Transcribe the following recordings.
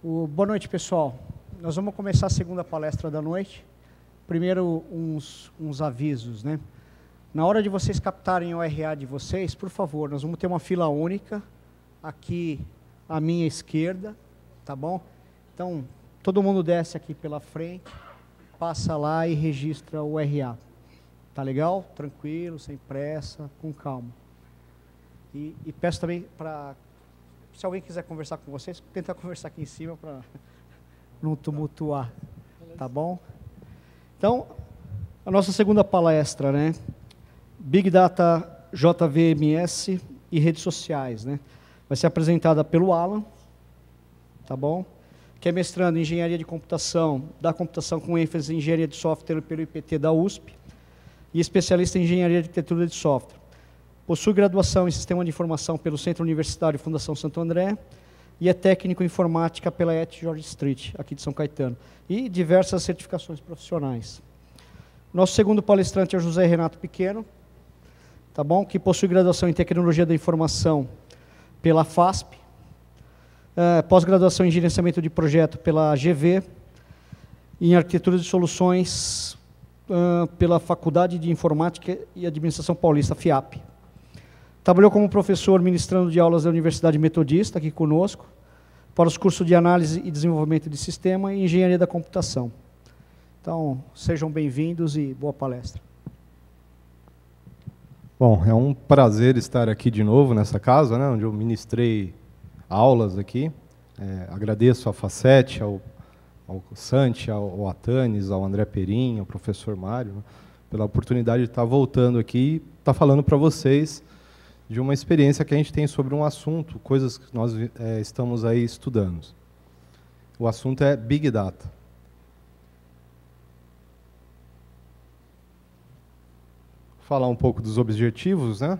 Boa noite, pessoal. Nós vamos começar a segunda palestra da noite. Primeiro, uns avisos, né? Na hora de vocês captarem o RA de vocês, por favor, nós vamos ter uma fila única aqui à minha esquerda, tá bom? Então, todo mundo desce aqui pela frente, passa lá e registra o RA. Tá legal? Tranquilo, sem pressa, com calma. E peço também para... Se alguém quiser conversar com vocês, tentar conversar aqui em cima para não tumultuar, tá bom? Então, a nossa segunda palestra, né? Big Data, JVMS e redes sociais, né? Vai ser apresentada pelo Alan, tá bom? Que é mestrando em Engenharia de Computação, da computação com ênfase em Engenharia de Software pelo IPT da USP e especialista em Engenharia de Arquitetura de Software. Possui graduação em Sistema de Informação pelo Centro Universitário Fundação Santo André e é técnico em Informática pela ETH George Street, aqui de São Caetano, e diversas certificações profissionais. Nosso segundo palestrante é o José Renato Pequeno, tá bom? Que possui graduação em Tecnologia da Informação pela FASP, pós-graduação em Gerenciamento de Projeto pela GV, e em Arquitetura de Soluções pela Faculdade de Informática e Administração Paulista, FIAP. Trabalhou como professor ministrando de aulas da Universidade Metodista, aqui conosco, para os cursos de Análise e Desenvolvimento de Sistema e Engenharia da Computação. Então, sejam bem-vindos e boa palestra. Bom, é um prazer estar aqui de novo nessa casa, né, onde eu ministrei aulas aqui. Agradeço à Facete, ao Santi, ao Atanes, ao André Perim, ao professor Mário, né, pela oportunidade de estar voltando aqui e estar falando para vocês de uma experiência que a gente tem sobre um assunto, coisas que nós estamos aí estudando. O assunto é Big Data. Vou falar um pouco dos objetivos, né?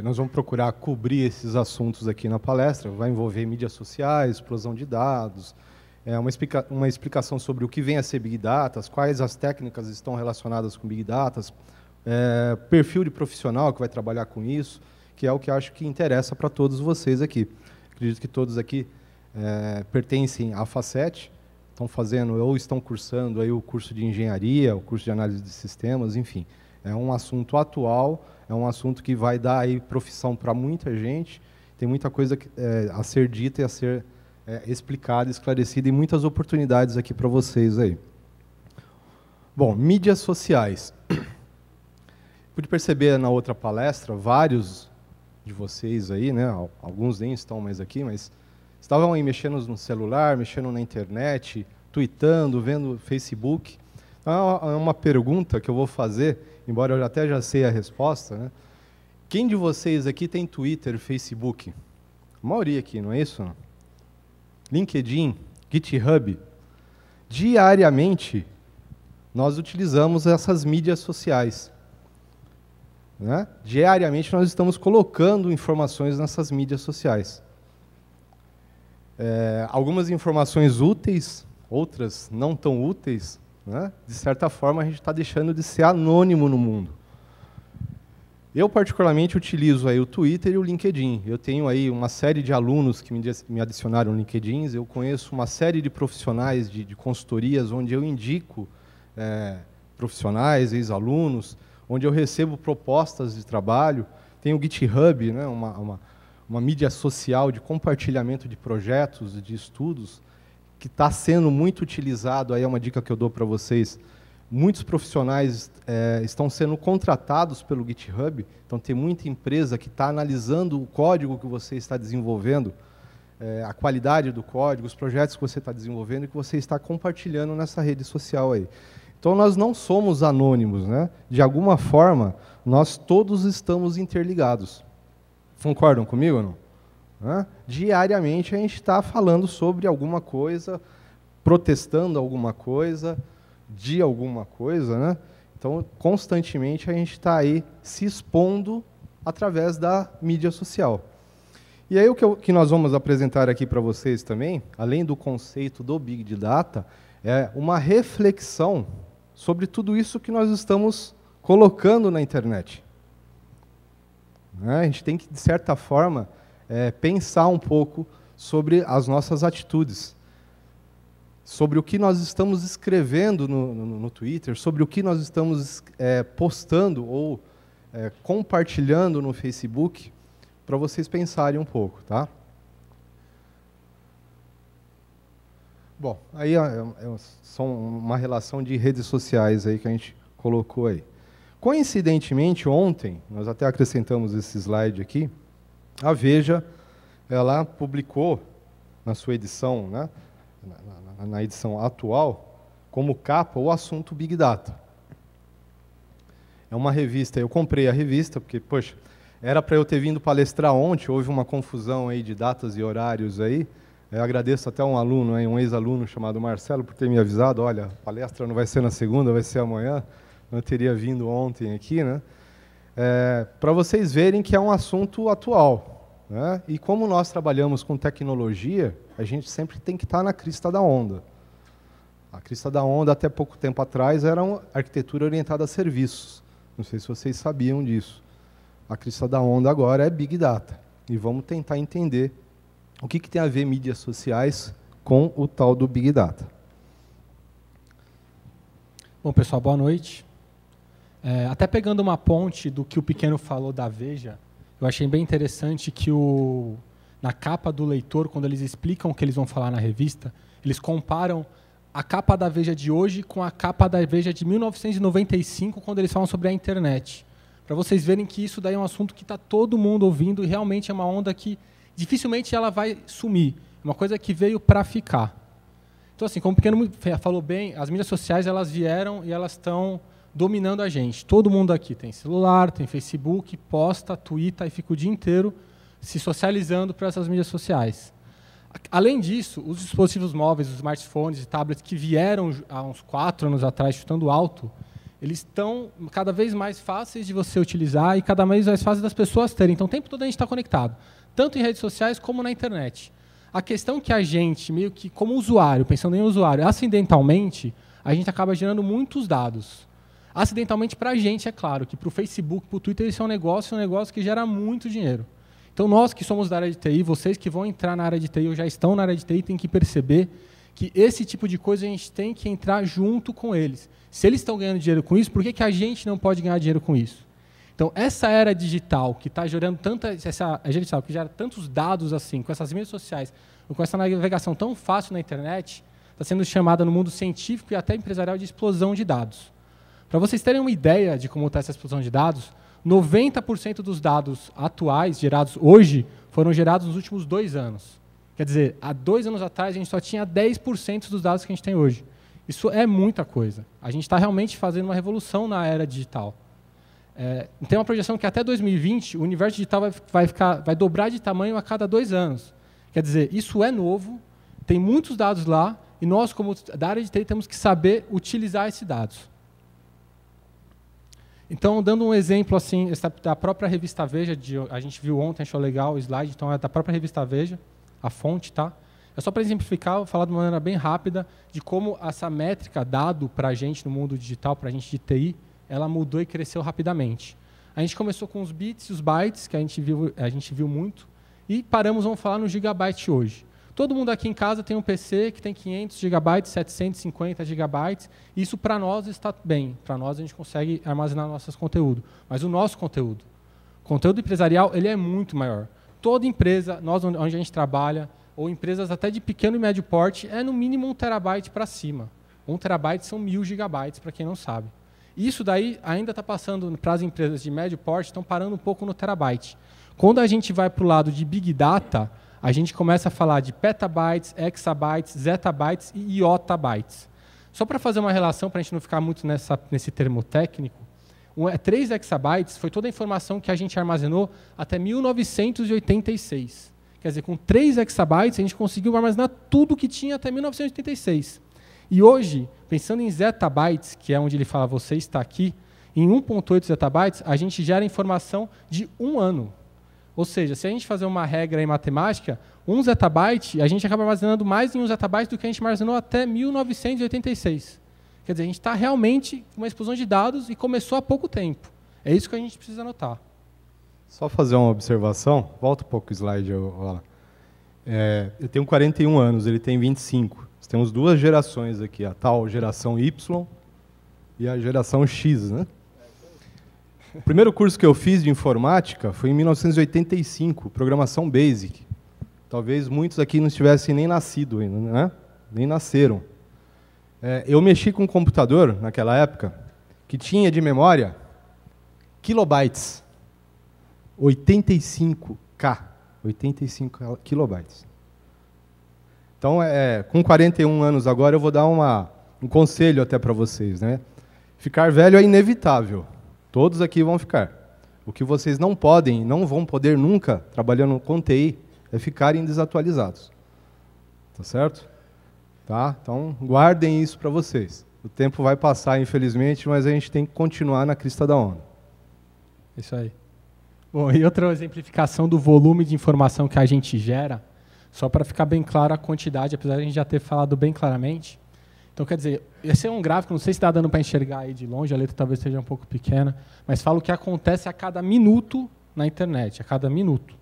Nós vamos procurar cobrir esses assuntos aqui na palestra. Vai envolver mídias sociais, explosão de dados, uma explicação sobre o que vem a ser Big Data, quais as técnicas estão relacionadas com Big Data, perfil de profissional que vai trabalhar com isso, que é o que acho que interessa para todos vocês aqui. Acredito que todos aqui pertencem à Facete, estão fazendo ou estão cursando aí o curso de engenharia, o curso de análise de sistemas, enfim. É um assunto atual, é um assunto que vai dar aí profissão para muita gente, tem muita coisa a ser dita e a ser explicada, esclarecida, e muitas oportunidades aqui para vocês aí. Bom, mídias sociais. Pude perceber na outra palestra, vários de vocês aí, né, alguns nem estão mais aqui, mas estavam aí mexendo no celular, mexendo na internet, tweetando, vendo Facebook. Então, é uma pergunta que eu vou fazer, embora eu até já sei a resposta, né? Quem de vocês aqui tem Twitter, Facebook? A maioria aqui, não é isso? LinkedIn, GitHub. Diariamente, nós utilizamos essas mídias sociais. Né? Diariamente nós estamos colocando informações nessas mídias sociais. Algumas informações úteis, outras não tão úteis, né? De certa forma a gente está deixando de ser anônimo no mundo. Eu particularmente utilizo aí o Twitter e o LinkedIn. Eu tenho aí uma série de alunos que me adicionaram no LinkedIn, eu conheço uma série de profissionais de consultorias onde eu indico profissionais, ex-alunos, onde eu recebo propostas de trabalho. Tem o GitHub, né, uma mídia social de compartilhamento de projetos, de estudos, que está sendo muito utilizado, aí é uma dica que eu dou para vocês. Muitos profissionais estão sendo contratados pelo GitHub, então tem muita empresa que está analisando o código que você está desenvolvendo, a qualidade do código, os projetos que você está desenvolvendo e que você está compartilhando nessa rede social aí. Então, nós não somos anônimos, né? De alguma forma, nós todos estamos interligados. Concordam comigo ou não? Diariamente, a gente está falando sobre alguma coisa, protestando alguma coisa, de alguma coisa, né? Então, constantemente, a gente está aí se expondo através da mídia social. E aí, o que nós vamos apresentar aqui para vocês também, além do conceito do Big Data, é uma reflexão sobre tudo isso que nós estamos colocando na internet. A gente tem que, de certa forma, pensar um pouco sobre as nossas atitudes, sobre o que nós estamos escrevendo no Twitter, sobre o que nós estamos postando ou compartilhando no Facebook, para vocês pensarem um pouco, tá? Bom, aí são uma relação de redes sociais aí que a gente colocou aí. Coincidentemente, ontem, nós até acrescentamos esse slide aqui, a Veja, ela publicou na sua edição, né, na edição atual, como capa, o assunto Big Data. É uma revista, eu comprei a revista, porque, poxa, era para eu ter vindo palestrar ontem, houve uma confusão aí de datas e horários aí. Eu agradeço até um aluno, um ex-aluno chamado Marcelo, por ter me avisado, olha, a palestra não vai ser na segunda, vai ser amanhã. Eu teria vindo ontem aqui, né? Para vocês verem que é um assunto atual, né? E como nós trabalhamos com tecnologia, a gente sempre tem que estar na crista da onda. A crista da onda, até pouco tempo atrás, era uma arquitetura orientada a serviços. Não sei se vocês sabiam disso. A crista da onda agora é Big Data. E vamos tentar entender o que tem a ver mídias sociais com o tal do Big Data. Bom, pessoal, boa noite. Até pegando uma ponte do que o Pequeno falou da Veja, eu achei bem interessante que na capa do leitor, quando eles explicam o que eles vão falar na revista, eles comparam a capa da Veja de hoje com a capa da Veja de 1995, quando eles falam sobre a internet. Para vocês verem que isso daí é um assunto que está todo mundo ouvindo e realmente é uma onda que dificilmente ela vai sumir. É uma coisa que veio para ficar. Então, assim, como o Pequeno falou bem, as mídias sociais elas vieram e elas estão dominando a gente. Todo mundo aqui tem celular, tem Facebook, posta, twitta e fica o dia inteiro se socializando por essas mídias sociais. Além disso, os dispositivos móveis, os smartphones e tablets que vieram há uns 4 anos atrás chutando alto, eles estão cada vez mais fáceis de você utilizar e cada vez mais fáceis das pessoas terem. Então, o tempo todo a gente está conectado, tanto em redes sociais como na internet. A questão é que a gente, meio que como usuário, pensando em usuário, acidentalmente, a gente acaba gerando muitos dados. Acidentalmente para a gente, é claro, que para o Facebook, para o Twitter, isso é um negócio que gera muito dinheiro. Então, nós que somos da área de TI, vocês que vão entrar na área de TI ou já estão na área de TI, têm que perceber que esse tipo de coisa a gente tem que entrar junto com eles. Se eles estão ganhando dinheiro com isso, por que a gente não pode ganhar dinheiro com isso? Então, essa era digital, que está gerando que gera tantos dados assim, com essas mídias sociais, com essa navegação tão fácil na internet, está sendo chamada no mundo científico e até empresarial de explosão de dados. Para vocês terem uma ideia de como está essa explosão de dados, 90% dos dados atuais, gerados hoje, foram gerados nos últimos 2 anos. Quer dizer, há 2 anos atrás, a gente só tinha 10% dos dados que a gente tem hoje. Isso é muita coisa. A gente está realmente fazendo uma revolução na era digital. Tem uma projeção que até 2020, o universo digital vai dobrar de tamanho a cada 2 anos. Quer dizer, isso é novo, tem muitos dados lá, e nós, como da área de TI, temos que saber utilizar esses dados. Então, dando um exemplo assim, da própria revista Veja, a gente viu ontem, achou legal o slide, então é da própria revista Veja, a fonte, tá? É só para exemplificar, vou falar de uma maneira bem rápida de como essa métrica dado para a gente no mundo digital, para a gente de TI, ela mudou e cresceu rapidamente. A gente começou com os bits e os bytes, que a gente viu muito, e vamos falar no gigabyte hoje. Todo mundo aqui em casa tem um PC que tem 500 GB, 750 GB. Isso, para nós, está bem. Para nós, a gente consegue armazenar nossos conteúdos. Mas o nosso conteúdo empresarial, ele é muito maior. Toda empresa, onde a gente trabalha, ou empresas até de pequeno e médio porte, é no mínimo 1 TB para cima. 1 TB são 1000 GB, para quem não sabe. Isso daí ainda está passando para as empresas de médio porte, estão parando um pouco no terabyte. Quando a gente vai para o lado de Big Data, a gente começa a falar de petabytes, exabytes, zettabytes e iotabytes. Só para fazer uma relação, para a gente não ficar muito nesse termo técnico, 3 exabytes foi toda a informação que a gente armazenou até 1986. Quer dizer, com 3 exabytes, a gente conseguiu armazenar tudo que tinha até 1986. E hoje, pensando em zettabytes, que é onde ele fala você está aqui, em 1.8 zettabytes, a gente gera informação de 1 ano. Ou seja, se a gente fazer uma regra em matemática, 1 zettabyte, a gente acaba armazenando mais em 1 zettabyte do que a gente armazenou até 1986. Quer dizer, a gente está realmente com uma explosão de dados e começou há pouco tempo. É isso que a gente precisa notar. Só fazer uma observação, volta um pouco o slide. Eu tenho 41 anos, ele tem 25. Nós temos 2 gerações aqui, a tal geração Y e a geração X, né? O primeiro curso que eu fiz de informática foi em 1985, programação Basic. Talvez muitos aqui não tivessem nem nascido ainda, né? Nem nasceram. Eu mexi com um computador, naquela época, que tinha de memória kilobytes. 85K. 85 kilobytes. Então, com 41 anos agora, eu vou dar um conselho até para vocês, né? Ficar velho é inevitável. Todos aqui vão ficar. O que vocês não podem, não vão poder nunca, trabalhando com TI, é ficarem desatualizados. Tá certo? Tá? Então, guardem isso para vocês. O tempo vai passar, infelizmente, mas a gente tem que continuar na crista da onda. Isso aí. Bom, e outra exemplificação do volume de informação que a gente gera, só para ficar bem claro a quantidade, apesar de a gente já ter falado bem claramente. Então, quer dizer, esse é um gráfico, não sei se está dando para enxergar aí de longe, a letra talvez seja um pouco pequena, mas fala o que acontece a cada minuto na internet, a cada minuto.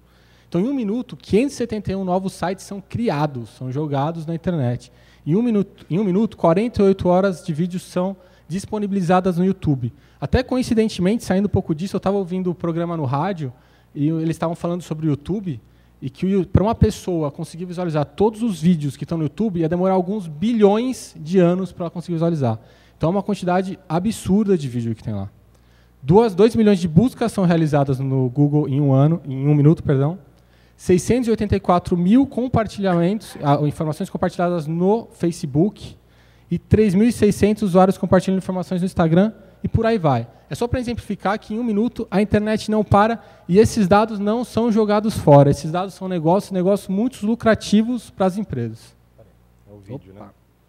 Então, em um minuto, 571 novos sites são criados, são jogados na internet. Em um minuto, 48 horas de vídeos são disponibilizadas no YouTube. Até coincidentemente, saindo um pouco disso, eu estava ouvindo o programa no rádio e eles estavam falando sobre o YouTube e que para uma pessoa conseguir visualizar todos os vídeos que estão no YouTube ia demorar alguns bilhões de anos para ela conseguir visualizar. Então é uma quantidade absurda de vídeo que tem lá. 2 milhões de buscas são realizadas no Google em um minuto, perdão. 684 mil compartilhamentos, informações compartilhadas no Facebook e 3.600 usuários compartilhando informações no Instagram e por aí vai. É só para exemplificar que em um minuto a internet não para e esses dados não são jogados fora. Esses dados são negócios muito lucrativos para as empresas. É o vídeo, né?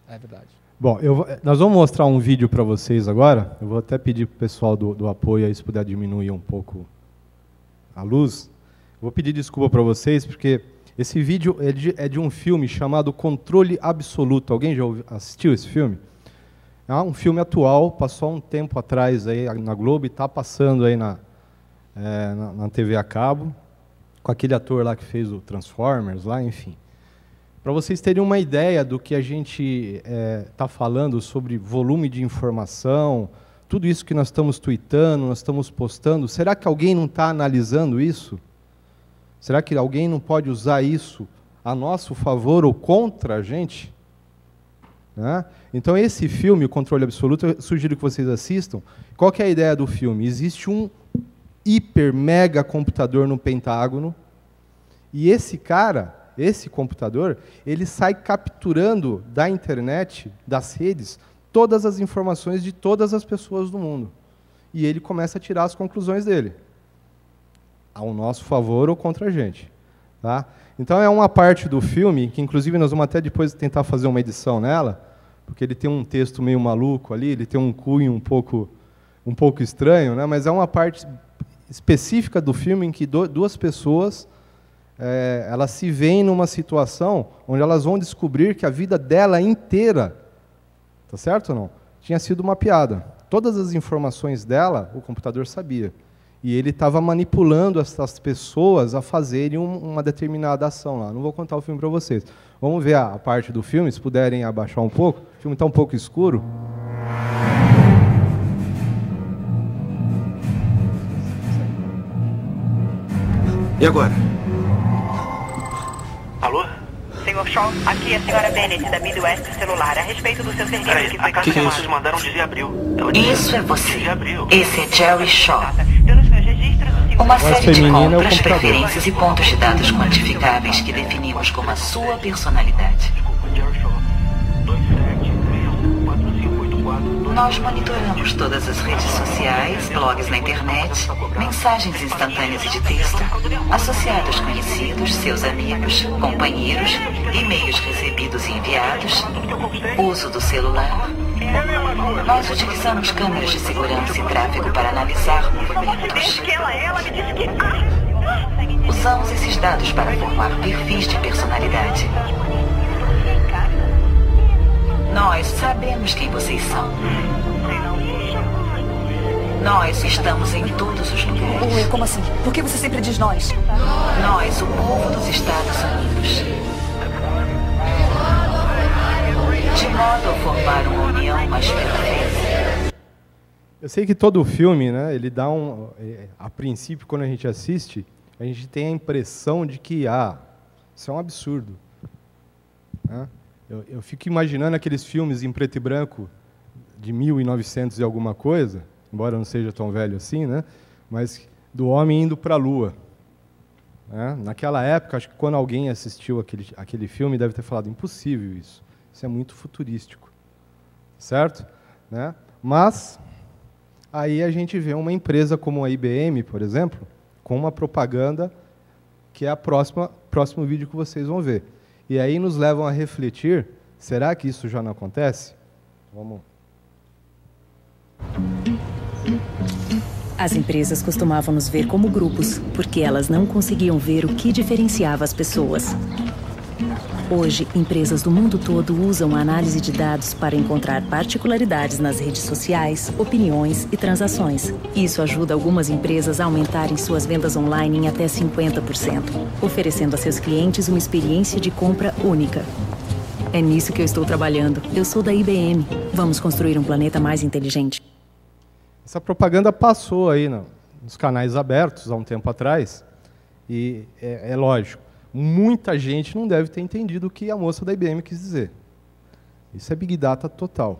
É verdade. Bom, nós vamos mostrar um vídeo para vocês agora. Eu vou até pedir para o pessoal do apoio aí, se puder diminuir um pouco a luz. Vou pedir desculpa para vocês, porque esse vídeo é de um filme chamado Controle Absoluto. Alguém já assistiu esse filme? É um filme atual, passou há um tempo atrás aí na Globo e está passando aí na TV a cabo, com aquele ator lá que fez o Transformers, lá, enfim. Para vocês terem uma ideia do que a gente está falando sobre volume de informação, tudo isso que nós estamos tweetando, nós estamos postando, será que alguém não está analisando isso? Será que alguém não pode usar isso a nosso favor ou contra a gente? Né? Então, esse filme, o Controle Absoluto, eu sugiro que vocês assistam. Qual que é a ideia do filme? Existe um hiper, mega computador no Pentágono, e esse computador, ele sai capturando da internet, das redes, todas as informações de todas as pessoas do mundo. E ele começa a tirar as conclusões dele, ao nosso favor ou contra a gente. Tá? Então, é uma parte do filme, que inclusive nós vamos até depois tentar fazer uma edição nela, porque ele tem um texto meio maluco ali, ele tem um cunho um pouco estranho, né? Mas é uma parte específica do filme em que duas pessoas elas se veem numa situação onde elas vão descobrir que a vida dela inteira, tá certo ou não? Tinha sido mapeada. Todas as informações dela, o computador sabia. E ele estava manipulando essas pessoas a fazerem uma determinada ação lá. Não vou contar o filme para vocês. Vamos ver a parte do filme, se puderem abaixar um pouco. O filme está um pouco escuro. E agora? Alô? Senhor Shaw, aqui é a senhora Bennett, da Midwest Celular, a respeito do seu serviço que foi cancelado. Que é isso? Mandaram dizer abril. Isso é você. Esse é Jerry Shaw. Pelos meus registros, o senhor... Uma série de feminina é o compras, comprador. preferências e pontos de dados quantificáveis que definimos como a sua personalidade. Desculpa, Jerry Shaw. 27654584. Nós monitoramos todas as redes sociais, blogs na internet, mensagens instantâneas e de texto, associados conhecidos, seus amigos, companheiros, e-mails recebidos e enviados, uso do celular. Nós utilizamos câmeras de segurança e tráfego para analisar movimentos. Ela me disse que... Usamos esses dados para formar perfis de personalidade. Nós sabemos quem vocês são. Nós estamos em todos os lugares. Oi, como assim? Por que você sempre diz nós? Nós, o povo dos Estados Unidos. De modo a formar uma união mais perfeita. Eu sei que todo filme, né, ele dá a princípio, quando a gente assiste, a gente tem a impressão de que, isso é um absurdo. Né? Eu fico imaginando aqueles filmes em preto e branco de 1900 e alguma coisa, embora eu não seja tão velho assim, né, mas do homem indo para a Lua. Né? Naquela época, acho que quando alguém assistiu aquele filme, deve ter falado, impossível isso. Isso é muito futurístico. Certo? Né? Mas aí a gente vê uma empresa como a IBM, por exemplo, com uma propaganda que é a próximo vídeo que vocês vão ver. E aí nos levam a refletir, será que isso já não acontece? Vamos. As empresas costumavam nos ver como grupos, porque elas não conseguiam ver o que diferenciava as pessoas. Hoje, empresas do mundo todo usam a análise de dados para encontrar particularidades nas redes sociais, opiniões e transações. Isso ajuda algumas empresas a aumentarem suas vendas online em até 50%, oferecendo a seus clientes uma experiência de compra única. É nisso que eu estou trabalhando. Eu sou da IBM. Vamos construir um planeta mais inteligente. Essa propaganda passou aí nos canais abertos há um tempo atrás, e é lógico, muita gente não deve ter entendido o que a moça da IBM quis dizer. Isso é Big Data total.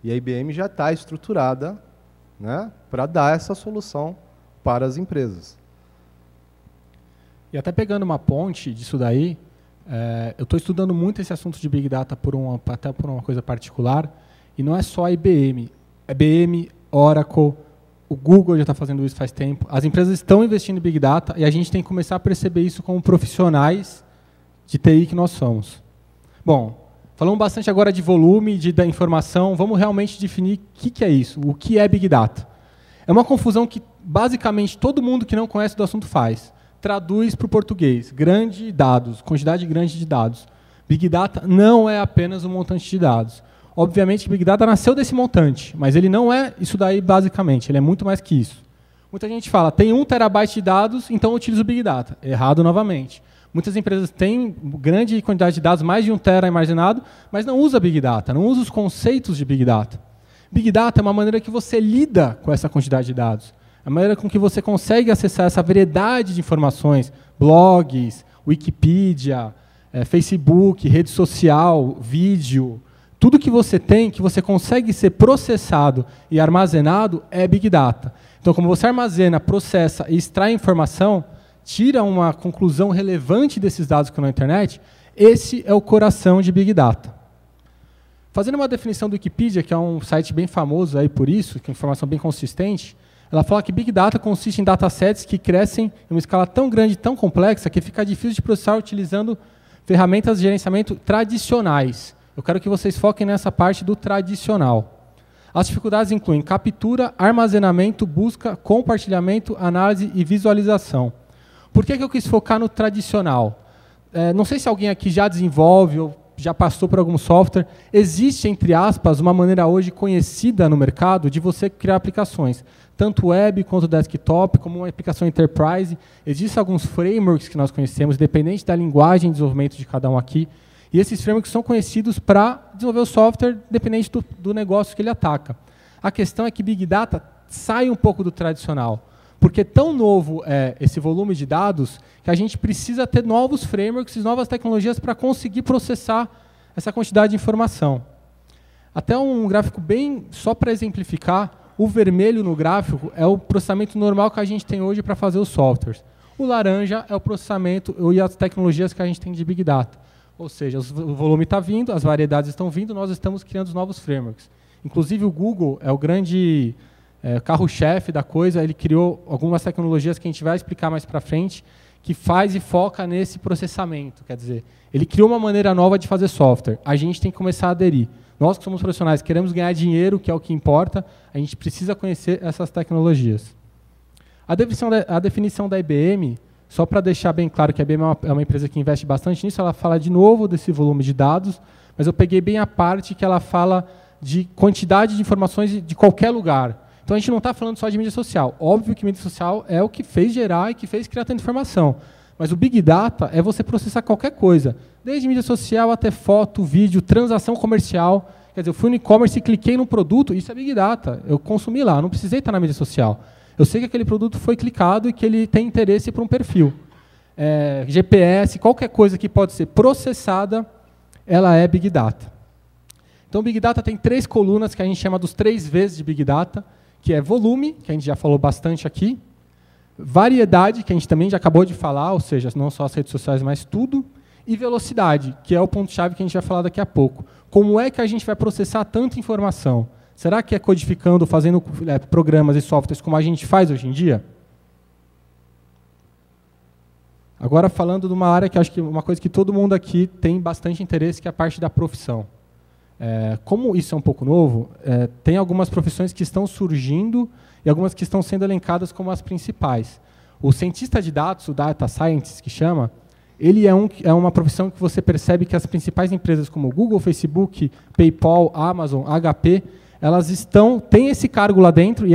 E a IBM já está estruturada, né, para dar essa solução para as empresas. E até pegando uma ponte disso daí, eu estou estudando muito esse assunto de Big Data até por uma coisa particular, e não é só a IBM. A IBM, Oracle, o Google já está fazendo isso faz tempo. As empresas estão investindo em Big Data e a gente tem que começar a perceber isso como profissionais de TI que nós somos. Bom, falamos bastante agora de volume, da informação. Vamos realmente definir o que é isso, o que é Big Data. É uma confusão que, basicamente, todo mundo que não conhece do assunto faz. Traduz para o português. Grande dados, quantidade grande de dados. Big Data não é apenas um montante de dados. Obviamente que Big Data nasceu desse montante, mas ele não é isso daí basicamente, ele é muito mais que isso. Muita gente fala, tem 1 terabyte de dados, então eu utilizo Big Data. Errado novamente. Muitas empresas têm grande quantidade de dados, mais de 1 tera armazenado, mas não usa Big Data, não usa os conceitos de Big Data. Big Data é uma maneira que você lida com essa quantidade de dados. É a maneira com que você consegue acessar essa variedade de informações, blogs, Wikipedia, Facebook, rede social, vídeo. Tudo que você tem, que você consegue ser processado e armazenado, é Big Data. Então, como você armazena, processa e extrai informação, tira uma conclusão relevante desses dados que estão na internet, esse é o coração de Big Data. Fazendo uma definição do Wikipedia, que é um site bem famoso aí por isso, que é informação bem consistente, ela fala que Big Data consiste em datasets que crescem em uma escala tão grande e tão complexa que fica difícil de processar utilizando ferramentas de gerenciamento tradicionais. Eu quero que vocês foquem nessa parte do tradicional. As dificuldades incluem captura, armazenamento, busca, compartilhamento, análise e visualização. Por que eu quis focar no tradicional? Não sei se alguém aqui já desenvolve ou já passou por algum software. Existe, entre aspas, uma maneira hoje conhecida no mercado de você criar aplicações, tanto web quanto desktop, como uma aplicação enterprise. Existem alguns frameworks que nós conhecemos, dependente da linguagem de desenvolvimento de cada um aqui. E esses frameworks são conhecidos para desenvolver o software dependente do negócio que ele ataca. A questão é que Big Data sai um pouco do tradicional, porque tão novo é esse volume de dados que a gente precisa ter novos frameworks e novas tecnologias para conseguir processar essa quantidade de informação. Até um gráfico bem, só para exemplificar, o vermelho no gráfico é o processamento normal que a gente tem hoje para fazer os softwares. O laranja é o processamento e as tecnologias que a gente tem de Big Data. Ou seja, o volume está vindo, as variedades estão vindo, nós estamos criando os novos frameworks. Inclusive, o Google é o grande carro-chefe da coisa, ele criou algumas tecnologias que a gente vai explicar mais para frente, que faz e foca nesse processamento. Quer dizer, ele criou uma maneira nova de fazer software. A gente tem que começar a aderir. Nós que somos profissionais, queremos ganhar dinheiro, que é o que importa, a gente precisa conhecer essas tecnologias. A definição da IBM... Só para deixar bem claro que a IBM é uma empresa que investe bastante nisso, ela fala de novo desse volume de dados, mas eu peguei bem a parte que ela fala de quantidade de informações de qualquer lugar. Então a gente não está falando só de mídia social. Óbvio que mídia social é o que fez gerar e que fez criar tanta informação. Mas o Big Data é você processar qualquer coisa, desde mídia social até foto, vídeo, transação comercial. Quer dizer, eu fui no e-commerce e cliquei no produto, isso é Big Data. Eu consumi lá, não precisei estar na mídia social. Eu sei que aquele produto foi clicado e que ele tem interesse para um perfil. GPS, qualquer coisa que pode ser processada, ela é Big Data. Então, Big Data tem 3 colunas que a gente chama dos 3 Vs de Big Data, que é volume, que a gente já falou bastante aqui, variedade, que a gente também já acabou de falar, ou seja, não só as redes sociais, mas tudo, e velocidade, que é o ponto-chave que a gente vai falar daqui a pouco. Como é que a gente vai processar tanta informação? Será que é codificando, fazendo programas e softwares como a gente faz hoje em dia? Agora, falando de uma área que acho que uma coisa que todo mundo aqui tem bastante interesse, que é a parte da profissão. Como isso é um pouco novo, tem algumas profissões que estão surgindo e algumas que estão sendo elencadas como as principais. O cientista de dados, o Data Scientist, que chama, ele é uma profissão que você percebe que as principais empresas como Google, Facebook, PayPal, Amazon, HP, elas têm esse cargo lá dentro e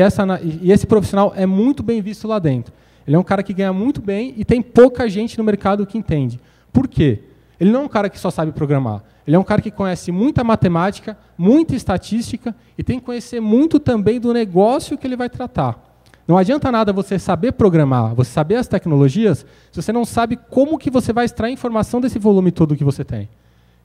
esse profissional é muito bem visto lá dentro. Ele é um cara que ganha muito bem e tem pouca gente no mercado que entende. Por quê? Ele não é um cara que só sabe programar. Ele é um cara que conhece muita matemática, muita estatística e tem que conhecer muito também do negócio que ele vai tratar. Não adianta nada você saber programar, você saber as tecnologias, se você não sabe como que você vai extrair informação desse volume todo que você tem.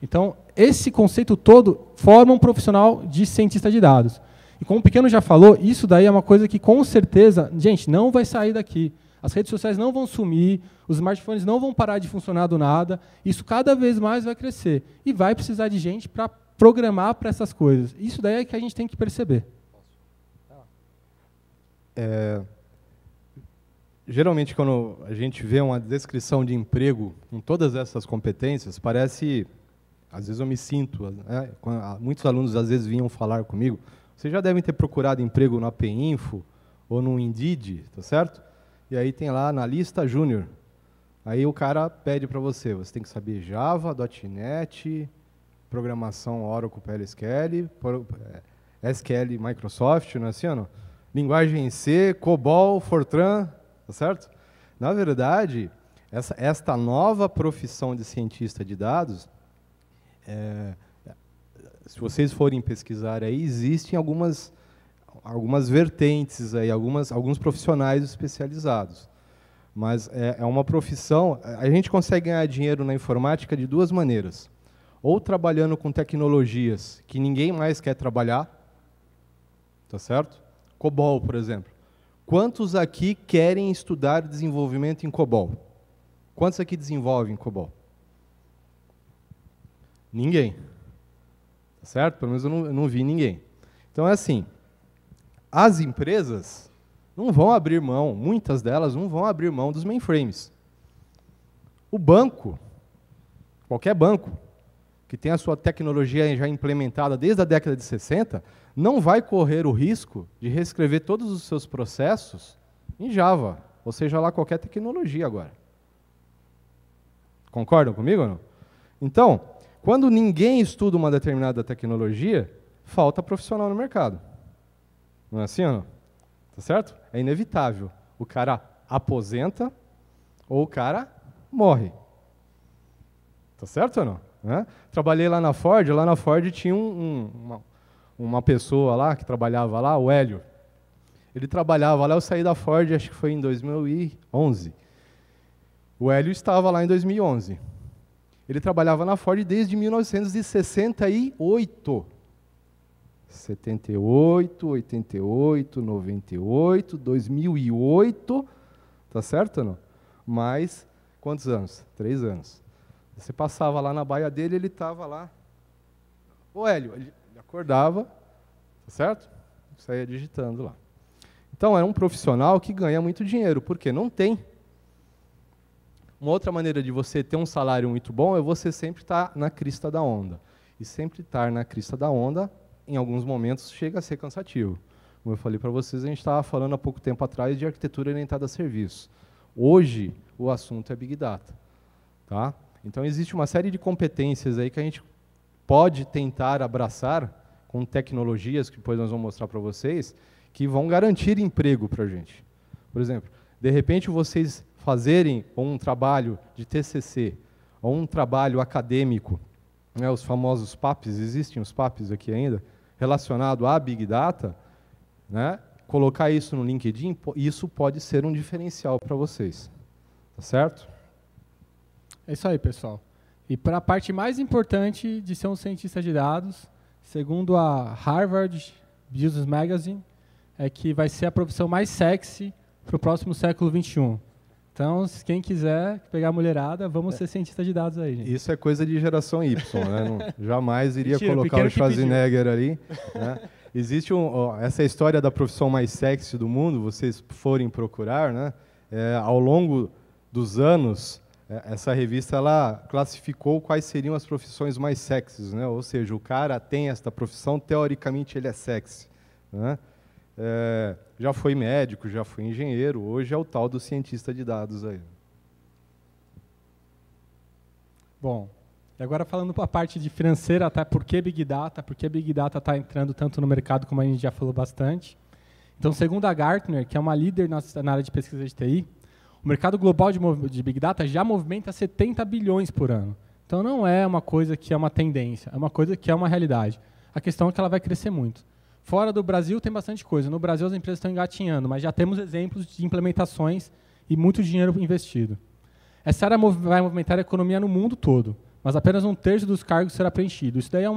Então, esse conceito todo forma um profissional de cientista de dados. E como o Pequeno já falou, isso daí é uma coisa que com certeza, gente, não vai sair daqui. As redes sociais não vão sumir, os smartphones não vão parar de funcionar do nada, isso cada vez mais vai crescer. E vai precisar de gente para programar para essas coisas. Isso daí é que a gente tem que perceber. Geralmente, quando a gente vê uma descrição de emprego com todas essas competências, parece, às vezes eu me sinto, muitos alunos às vezes vinham falar comigo, vocês já devem ter procurado emprego na PInfo ou no Indeed, tá certo? E aí tem lá analista júnior. Aí o cara pede para você tem que saber Java, .NET, programação Oracle, PLSQL, SQL Microsoft, não é assim ou não? Linguagem C, COBOL, Fortran, tá certo? Na verdade, esta nova profissão de cientista de dados, se vocês forem pesquisar aí, existem algumas vertentes aí, alguns profissionais especializados. Mas é uma profissão, a gente consegue ganhar dinheiro na informática de 2 maneiras. Ou trabalhando com tecnologias que ninguém mais quer trabalhar, tá certo? COBOL, por exemplo. Quantos aqui querem estudar desenvolvimento em COBOL? Quantos aqui desenvolvem COBOL? Ninguém. Tá certo? Pelo menos eu não vi ninguém. Então é assim, as empresas não vão abrir mão, muitas delas não vão abrir mão dos mainframes. O banco, qualquer banco, que tem a sua tecnologia já implementada desde a década de 60, não vai correr o risco de reescrever todos os seus processos em Java, ou seja lá qualquer tecnologia agora. Concordam comigo ou não? Então, quando ninguém estuda uma determinada tecnologia, falta profissional no mercado. Não é assim ou não? Tá certo? É inevitável. O cara aposenta ou o cara morre. Tá certo ou não? Trabalhei lá na Ford tinha uma pessoa lá que trabalhava lá, o Hélio. Ele trabalhava lá, eu saí da Ford, acho que foi em 2011. O Hélio estava lá em 2011. Ele trabalhava na Ford desde 1968. 78, 88, 98, 2008, tá certo ou não? Mais, quantos anos? 3 anos. Você passava lá na baia dele, ele estava lá. O Hélio, ele acordava, tá certo? Saía digitando lá. Então, é um profissional que ganha muito dinheiro, porque não tem. Uma outra maneira de você ter um salário muito bom é você sempre estar na crista da onda. E sempre estar na crista da onda, em alguns momentos, chega a ser cansativo. Como eu falei para vocês, a gente estava falando há pouco tempo atrás de arquitetura orientada a serviço. Hoje, o assunto é Big Data. Tá? Então, existe uma série de competências aí que a gente pode tentar abraçar com tecnologias, que depois nós vamos mostrar para vocês, que vão garantir emprego para a gente. Por exemplo, de repente vocês fazerem um trabalho de TCC, ou um trabalho acadêmico, né, os famosos PAPs, existem os PAPs aqui ainda, relacionado à Big Data, né, colocar isso no LinkedIn, isso pode ser um diferencial para vocês. Tá certo? É isso aí, pessoal. E para a parte mais importante de ser um cientista de dados, segundo a Harvard Business Magazine, é que vai ser a profissão mais sexy para o próximo século XXI. Então, quem quiser pegar a mulherada, vamos ser cientista de dados aí, gente. Isso é coisa de geração Y, né? Não, jamais iria Mentira, colocar o Schwarzenegger ali. Né? Existe essa história da profissão mais sexy do mundo, vocês forem procurar, né? Ao longo dos anos, essa revista ela classificou quais seriam as profissões mais sexys, né? Ou seja, o cara tem esta profissão, teoricamente ele é sexy, né? Já foi médico, já foi engenheiro, hoje é o tal do cientista de dados aí. Bom, e agora falando para a parte de financeira, até por que Big Data está entrando tanto no mercado, como a gente já falou bastante. Então, segundo a Gartner, que é uma líder na área de pesquisa de TI, o mercado global de Big Data já movimenta 70 bilhões por ano. Então, não é uma coisa que é uma tendência, é uma coisa que é uma realidade. A questão é que ela vai crescer muito. Fora do Brasil tem bastante coisa. No Brasil as empresas estão engatinhando, mas já temos exemplos de implementações e muito dinheiro investido. Essa área vai movimentar a economia no mundo todo, mas apenas 1/3 dos cargos será preenchido. Isso daí é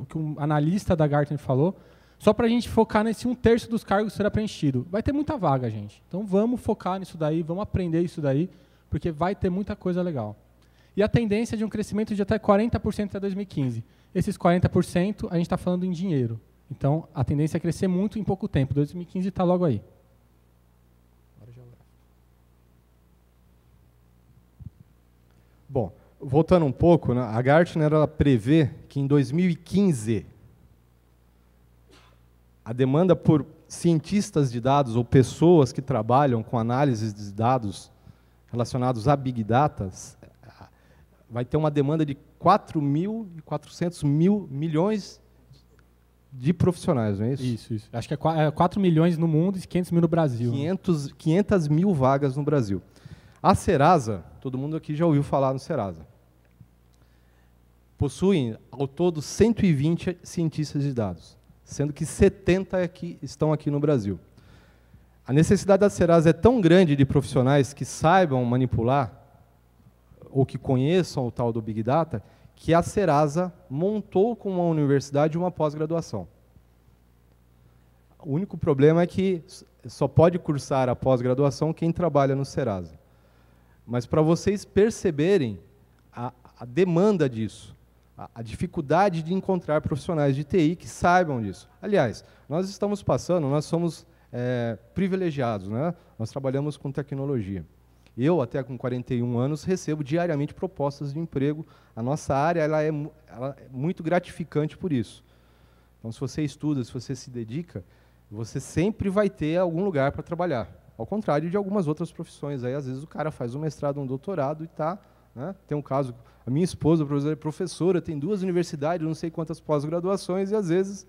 que um analista da Gartner falou, só para a gente focar nesse 1/3 dos cargos será preenchido. Vai ter muita vaga, gente. Então vamos focar nisso daí, vamos aprender isso daí, porque vai ter muita coisa legal. E a tendência é de um crescimento de até 40% até 2015. Esses 40% a gente está falando em dinheiro. Então, a tendência é crescer muito em pouco tempo. 2015 está logo aí. Bom, voltando um pouco, né, a Gartner ela prevê que em 2015 a demanda por cientistas de dados ou pessoas que trabalham com análise de dados relacionados a Big Data vai ter uma demanda de 4.400 milhões de profissionais, não é isso? Isso. Acho que é 4 milhões no mundo e 500 mil no Brasil. 500 mil vagas no Brasil. A Serasa, todo mundo aqui já ouviu falar no Serasa, possuem ao todo 120 cientistas de dados, sendo que 70 estão aqui no Brasil. A necessidade da Serasa é tão grande de profissionais que saibam manipular ou que conheçam o tal do Big Data, que a Serasa montou com uma universidade uma pós-graduação. O único problema é que só pode cursar a pós-graduação quem trabalha no Serasa. Mas para vocês perceberem a demanda disso, a dificuldade de encontrar profissionais de TI que saibam disso. Aliás, nós somos privilegiados, né? Nós trabalhamos com tecnologia. Eu, até com 41 anos, recebo diariamente propostas de emprego. A nossa área ela é muito gratificante por isso. Então, se você estuda, se você se dedica, você sempre vai ter algum lugar para trabalhar. Ao contrário de algumas outras profissões. Aí, às vezes, o cara faz um mestrado, um doutorado e está... Né? Tem um caso, a minha esposa, é professora, tem 2 universidades, não sei quantas pós-graduações, e, às vezes,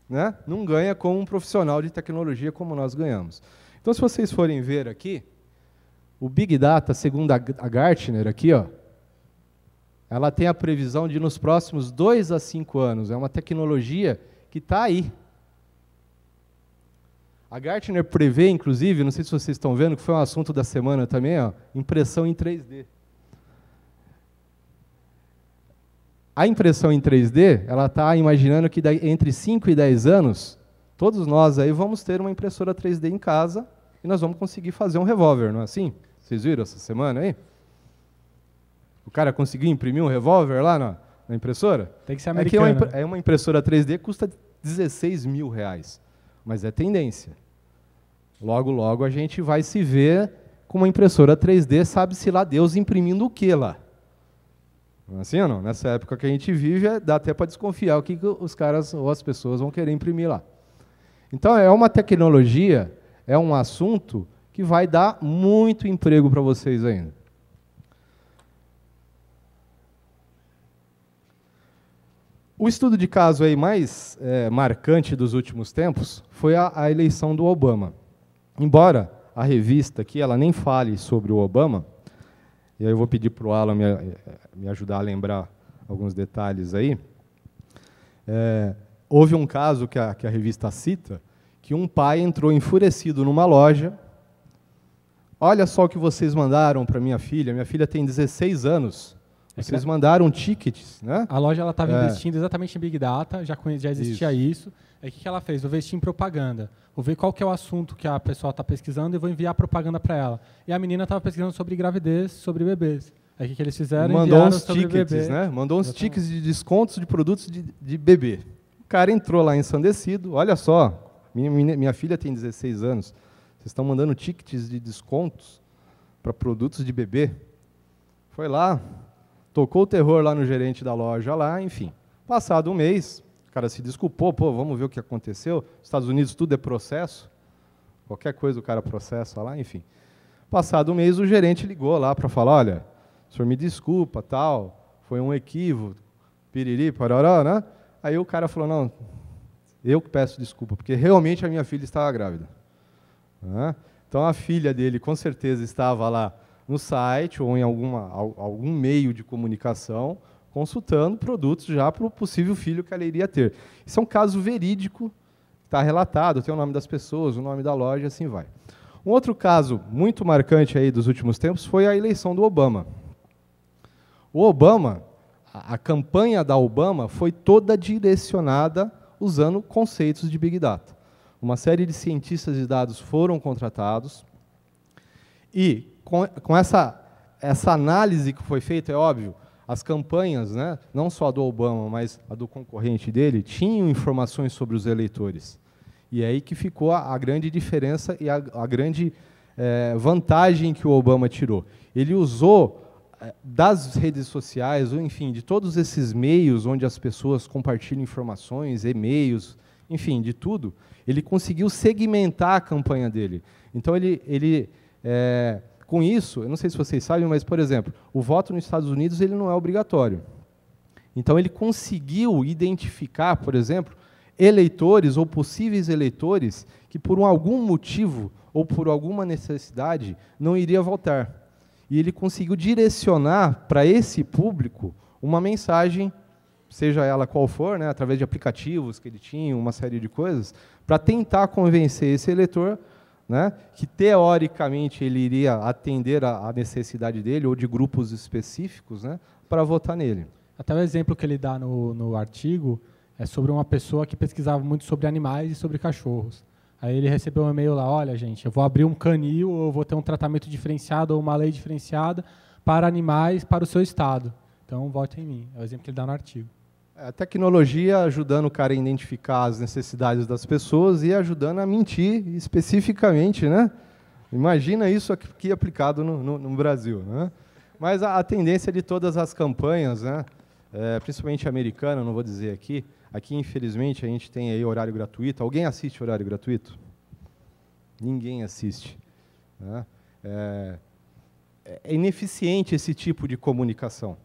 né, não ganha como um profissional de tecnologia como nós ganhamos. Então, se vocês forem ver aqui, o Big Data, segundo a Gartner, aqui, ó, ela tem a previsão de, nos próximos 2 a 5 anos, é uma tecnologia que está aí. A Gartner prevê, inclusive, não sei se vocês estão vendo, que foi um assunto da semana também, ó, impressão em 3D. A impressão em 3D, ela está imaginando que entre 5 e 10 anos, todos nós aí vamos ter uma impressora 3D em casa e nós vamos conseguir fazer um revólver, não é assim? Vocês viram essa semana aí? O cara conseguiu imprimir um revólver lá na impressora? Tem que ser americana. É uma impressora 3D que custa R$16 mil, mas é tendência. Logo, logo a gente vai se ver com uma impressora 3D, sabe-se lá Deus imprimindo o que lá? Não é assim ou não? Nessa época que a gente vive, dá até para desconfiar o que os caras ou as pessoas vão querer imprimir lá. Então, é uma tecnologia, é um assunto que vai dar muito emprego para vocês ainda. O estudo de caso aí mais marcante dos últimos tempos foi a eleição do Obama. Embora a revista aqui ela nem fale sobre o Obama, e aí eu vou pedir para o Alan me ajudar a lembrar alguns detalhes aí. Houve um caso que a revista cita, que um pai entrou enfurecido numa loja. Olha só o que vocês mandaram para minha filha tem 16 anos. Vocês mandaram tickets, né? A loja estava investindo exatamente em Big Data, já existia isso. Aí o que ela fez? Vou investir em propaganda. Vou ver qual que é o assunto que a pessoa está pesquisando e vou enviar propaganda para ela. E a menina estava pesquisando sobre gravidez, sobre bebês. Aí o que eles fizeram? Mandou uns tickets, né? Mandou uns tickets de descontos de produtos de bebê. O cara entrou lá ensandecido. Olha só, minha filha tem 16 anos. Vocês estão mandando tickets de descontos para produtos de bebê? Foi lá, tocou o terror lá no gerente da loja, lá, enfim. Passado um mês, o cara se desculpou, vamos ver o que aconteceu. Nos Estados Unidos tudo é processo, qualquer coisa o cara processa lá, enfim. Passado um mês, o gerente ligou lá para falar, olha, o senhor me desculpa, tal, foi um equívoco, piriri, parará, né? Aí o cara falou, não, eu que peço desculpa, porque realmente a minha filha estava grávida. Então a filha dele com certeza estava lá no site ou em algum meio de comunicação, consultando produtos já para o possível filho que ela iria ter. Isso é um caso verídico, está relatado, tem o nome das pessoas, o nome da loja, assim vai. Um outro caso muito marcante aí dos últimos tempos foi a eleição do Obama. O Obama, a campanha da Obama foi toda direcionada usando conceitos de Big Data. Uma série de cientistas de dados foram contratados e, com essa análise que foi feita, é óbvio, as campanhas, né, não só a do Obama, mas a do concorrente dele, tinham informações sobre os eleitores. E é aí que ficou a grande diferença e a grande vantagem que o Obama tirou. Ele usou das redes sociais, ou enfim, de todos esses meios onde as pessoas compartilham informações, e-mails, enfim, de tudo, ele conseguiu segmentar a campanha dele. Então, com isso, eu não sei se vocês sabem, mas, por exemplo, o voto nos Estados Unidos ele não é obrigatório. Então, ele conseguiu identificar, por exemplo, eleitores ou possíveis eleitores que, por algum motivo ou por alguma necessidade, não iria votar. E ele conseguiu direcionar para esse público uma mensagem, seja ela qual for, né, através de aplicativos que ele tinha, uma série de coisas, para tentar convencer esse eleitor, né, que teoricamente ele iria atender a necessidade dele ou de grupos específicos, né, para votar nele. Até o exemplo que ele dá no artigo é sobre uma pessoa que pesquisava muito sobre animais e sobre cachorros. Aí ele recebeu um e-mail lá, olha, gente, eu vou abrir um canil, ou eu vou ter um tratamento diferenciado ou uma lei diferenciada para animais para o seu estado. Então, vote em mim. É o exemplo que ele dá no artigo. A tecnologia ajudando o cara a identificar as necessidades das pessoas e ajudando a mentir especificamente, né? Imagina isso aqui aplicado no Brasil, né? Mas a tendência de todas as campanhas, né, principalmente americana, não vou dizer aqui, infelizmente, a gente tem aí horário gratuito. Alguém assiste horário gratuito? Ninguém assiste, né? É ineficiente esse tipo de comunicação.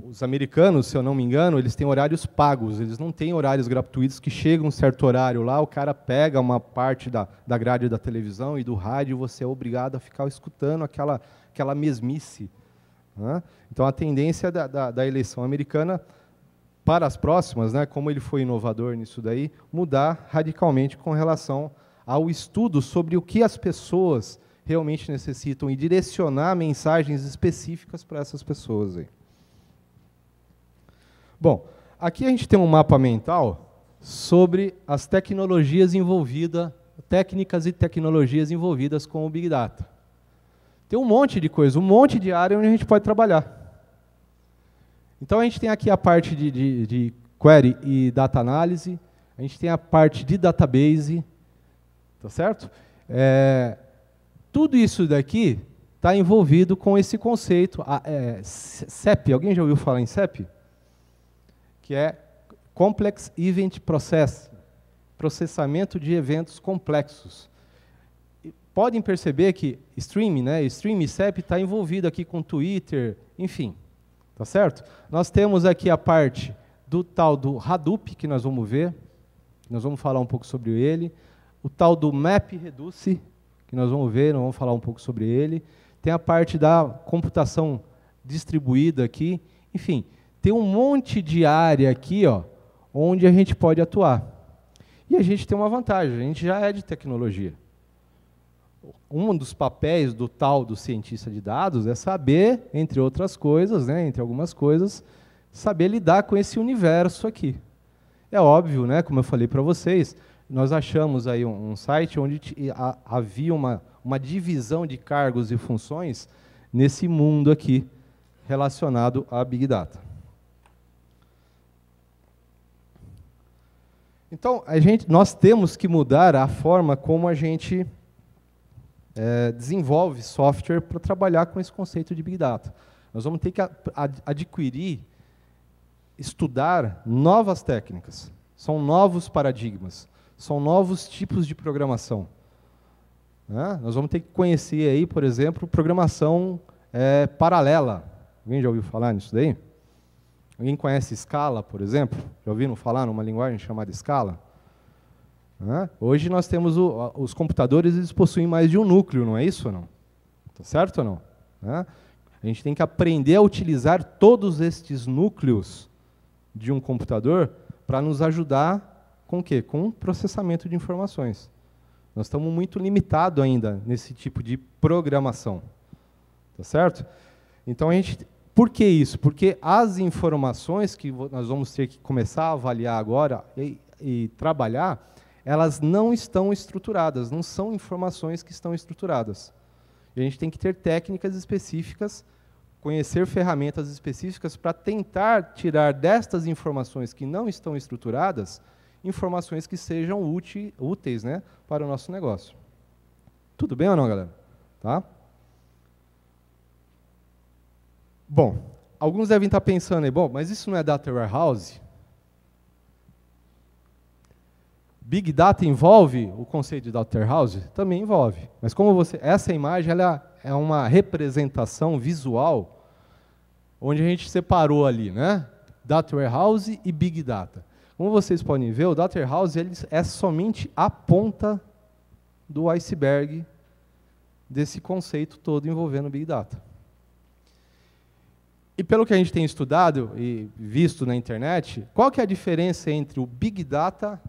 Os americanos, se eu não me engano, eles têm horários pagos, eles não têm horários gratuitos que chega um certo horário lá, o cara pega uma parte da grade da televisão e do rádio e você é obrigado a ficar escutando aquela mesmice, né? Então, a tendência da eleição americana para as próximas, né, como ele foi inovador nisso daí, mudar radicalmente com relação ao estudo sobre o que as pessoas realmente necessitam e direcionar mensagens específicas para essas pessoas aí. Bom, aqui a gente tem um mapa mental sobre as tecnologias envolvidas, técnicas e tecnologias envolvidas com o Big Data. Tem um monte de coisa, um monte de área onde a gente pode trabalhar. Então, a gente tem aqui a parte de query e data análise, a gente tem a parte de database, tá certo? Tudo isso daqui está envolvido com esse conceito, CEP. Alguém já ouviu falar em CEP? Que é Complex Event Process, processamento de eventos complexos. E podem perceber que streaming, né, streaming CEP está envolvido aqui com Twitter, enfim. Tá certo? Nós temos aqui a parte do tal do Hadoop, que nós vamos ver, nós vamos falar um pouco sobre ele. O tal do MapReduce, que nós vamos ver, nós vamos falar um pouco sobre ele. Tem a parte da computação distribuída aqui. Enfim, tem um monte de área aqui, ó, onde a gente pode atuar. E a gente tem uma vantagem, a gente já é de tecnologia. Um dos papéis do tal do cientista de dados é saber, entre outras coisas, né, entre algumas coisas, saber lidar com esse universo aqui. É óbvio, né, como eu falei para vocês, nós achamos aí um site onde havia uma divisão de cargos e funções nesse mundo aqui relacionado a Big Data. Então, nós temos que mudar a forma como a gente desenvolve software para trabalhar com esse conceito de Big Data. Nós vamos ter que adquirir, estudar novas técnicas. São novos paradigmas, são novos tipos de programação. Né? Nós vamos ter que conhecer aí, por exemplo, programação paralela. Alguém já ouviu falar nisso daí? Alguém conhece Scala, por exemplo? Já ouviram falar numa linguagem chamada Scala? Hoje nós temos os computadores, eles possuem mais de um núcleo, não é isso ou não? Tá certo ou não? A gente tem que aprender a utilizar todos estes núcleos de um computador para nos ajudar com o quê? Com o processamento de informações. Nós estamos muito limitados ainda nesse tipo de programação. Tá certo? Então, por que isso? Porque as informações que nós vamos ter que começar a avaliar agora e trabalhar, elas não estão estruturadas, não são informações que estão estruturadas. E a gente tem que ter técnicas específicas, conhecer ferramentas específicas para tentar tirar destas informações que não estão estruturadas, informações que sejam úteis, né, para o nosso negócio. Tudo bem ou não, galera? Tá? Bom, alguns devem estar pensando aí, bom, mas isso não é Data Warehouse? Big Data envolve o conceito de Data Warehouse? Também envolve. Mas como essa imagem ela é uma representação visual onde a gente separou ali, né? Data Warehouse e Big Data. Como vocês podem ver, o Data Warehouse ele é somente a ponta do iceberg desse conceito todo envolvendo Big Data. E pelo que a gente tem estudado e visto na internet, qual que é a diferença entre o Big Data,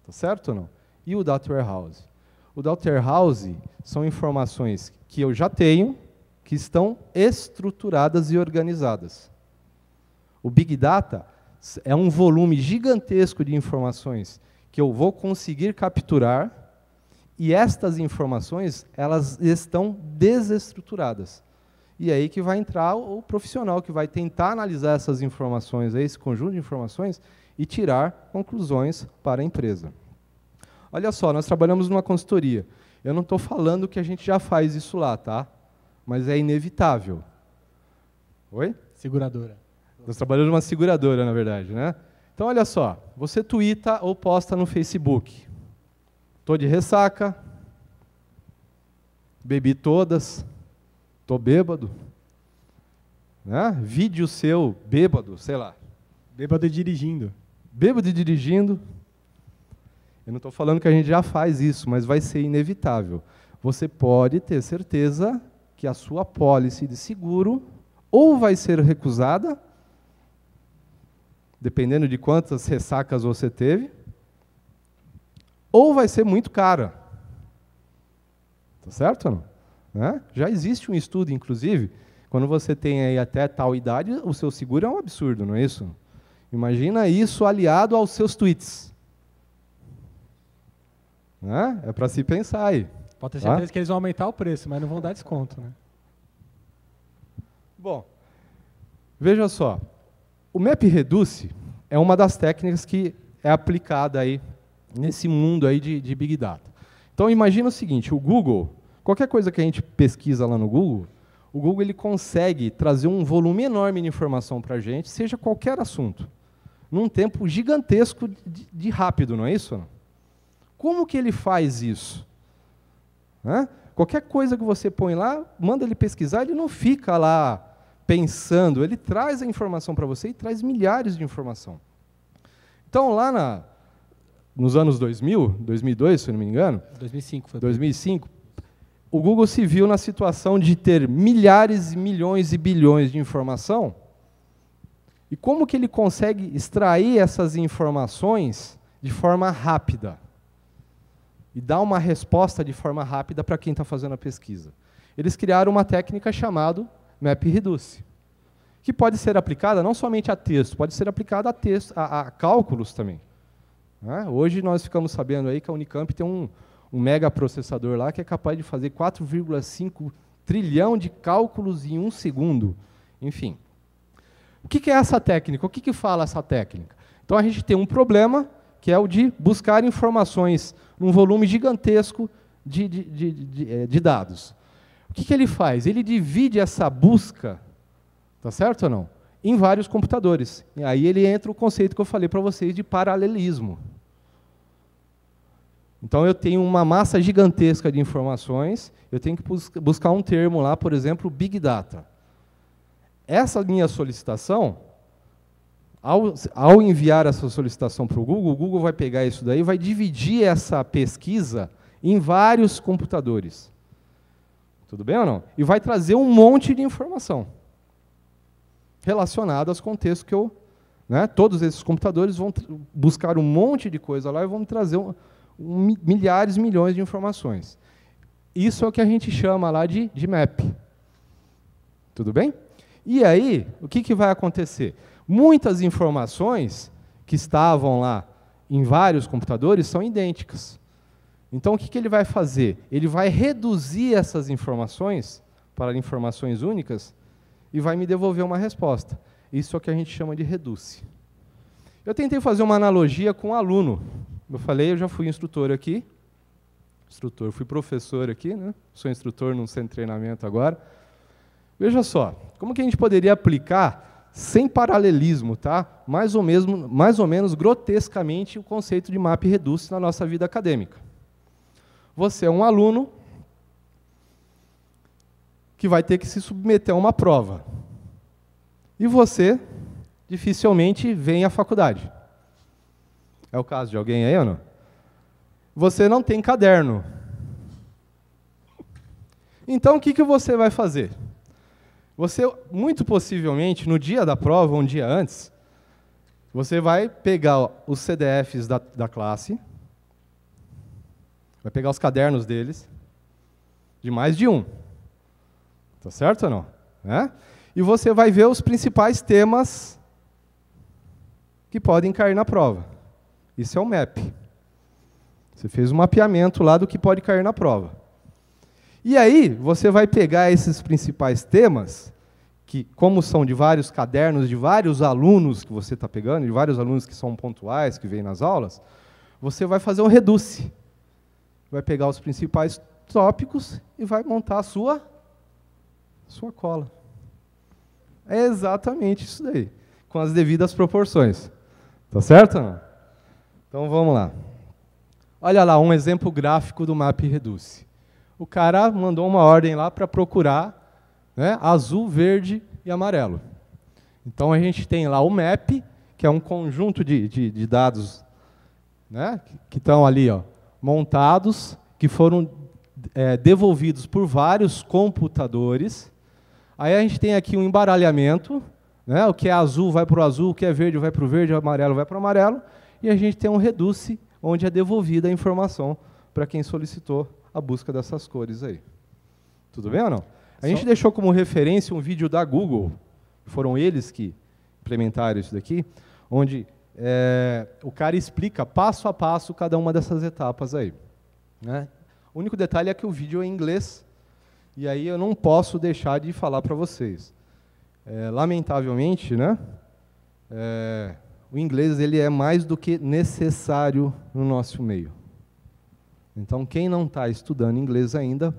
tá certo ou não, e o Data Warehouse? O Data Warehouse são informações que eu já tenho, que estão estruturadas e organizadas. O Big Data é um volume gigantesco de informações que eu vou conseguir capturar e estas informações elas estão desestruturadas. E é aí que vai entrar o profissional que vai tentar analisar essas informações, esse conjunto de informações, e tirar conclusões para a empresa. Olha só, nós trabalhamos numa consultoria. Eu não estou falando que a gente já faz isso lá, tá? Mas é inevitável. Oi? Seguradora. Nós trabalhamos numa seguradora, na verdade, né? Então, olha só, você tuita ou posta no Facebook. Estou de ressaca, bebi todas, estou bêbado, né? Vídeo seu bêbado, sei lá. Bêbado e dirigindo. Bêbado e dirigindo. Eu não estou falando que a gente já faz isso, mas vai ser inevitável. Você pode ter certeza que a sua pólice de seguro ou vai ser recusada, dependendo de quantas ressacas você teve, ou vai ser muito cara. Tá certo ou não? Né? Já existe um estudo, inclusive, quando você tem aí até tal idade, o seu seguro é um absurdo, não é isso? Imagina isso aliado aos seus tweets. Né? É para se pensar aí. Pode ter certeza que eles vão aumentar o preço, mas não vão dar desconto, né? Bom, veja só. O MapReduce é uma das técnicas que é aplicada aí nesse mundo aí de Big Data. Então, imagina o seguinte, o Google, qualquer coisa que a gente pesquisa lá no Google, o Google ele consegue trazer um volume enorme de informação para a gente, seja qualquer assunto, num tempo gigantesco de rápido, não é isso? Como que ele faz isso? Qualquer coisa que você põe lá, manda ele pesquisar, ele não fica lá pensando, ele traz a informação para você e traz milhares de informação. Então, lá nos anos 2000, 2002, se eu não me engano, 2005 foi. 2005, o Google se viu na situação de ter milhares, milhões e bilhões de informação. E como que ele consegue extrair essas informações de forma rápida? E dar uma resposta de forma rápida para quem está fazendo a pesquisa. Eles criaram uma técnica chamada MapReduce, que pode ser aplicada não somente a texto, pode ser aplicada a cálculos também. Hoje nós ficamos sabendo aí que a Unicamp tem um mega processador lá que é capaz de fazer 4,5 trilhão de cálculos em 1 segundo. Enfim. O que é essa técnica? O que fala essa técnica? Então a gente tem um problema, que é o de buscar informações num volume gigantesco de dados. O que ele faz? Ele divide essa busca, tá certo ou não? Em vários computadores. E aí ele entra o conceito que eu falei para vocês de paralelismo. Então eu tenho uma massa gigantesca de informações, eu tenho que buscar um termo lá, por exemplo, Big Data. Essa minha solicitação, ao enviar essa solicitação para o Google vai pegar isso daí e vai dividir essa pesquisa em vários computadores. Tudo bem ou não? E vai trazer um monte de informação relacionada aos contextos que eu... todos esses computadores vão buscar um monte de coisa lá e vão trazer milhares, milhões de informações. Isso é o que a gente chama lá de map. Tudo bem? E aí, o que vai acontecer? Muitas informações que estavam lá em vários computadores são idênticas. Então, o que ele vai fazer? Ele vai reduzir essas informações para informações únicas e vai me devolver uma resposta. Isso é o que a gente chama de reduce. Eu tentei fazer uma analogia com um aluno. Eu falei, eu já fui instrutor aqui. Fui professor aqui, né? Sou instrutor num centro de treinamento agora. Veja só, como que a gente poderia aplicar, sem paralelismo, tá? mais ou menos grotescamente, o conceito de MapReduce na nossa vida acadêmica. Você é um aluno que vai ter que se submeter a uma prova. E você dificilmente vem à faculdade. É o caso de alguém aí ou não? Você não tem caderno. Então, o que você vai fazer? Você, muito possivelmente, no dia da prova, um dia antes, você vai pegar os CDFs da classe, vai pegar os cadernos deles, de mais de um. Tá certo ou não? E você vai ver os principais temas que podem cair na prova. Isso é o map. Você fez um mapeamento lá do que pode cair na prova. E aí, você vai pegar esses principais temas, que, como são de vários cadernos, de vários alunos que você está pegando, de vários alunos que são pontuais, que vêm nas aulas, você vai fazer um reduce. Vai pegar os principais tópicos e vai montar a sua cola. É exatamente isso daí, com as devidas proporções. Tá certo ou não? Então, vamos lá. Olha lá, um exemplo gráfico do MapReduce. O cara mandou uma ordem lá para procurar azul, verde e amarelo. Então, a gente tem lá o map, que é um conjunto de dados que estão ali montados, que foram devolvidos por vários computadores. Aí a gente tem aqui um embaralhamento, o que é azul vai para o azul, o que é verde vai para o verde, o amarelo vai para o amarelo, e a gente tem um reduce, onde é devolvida a informação para quem solicitou a busca dessas cores aí. Tudo bem ou não? A gente deixou como referência um vídeo da Google, foram eles que implementaram isso daqui, onde o cara explica passo a passo cada uma dessas etapas aí. O único detalhe é que o vídeo é em inglês, e aí eu não posso deixar de falar para vocês. Lamentavelmente, o inglês ele é mais do que necessário no nosso meio. Então, quem não está estudando inglês ainda,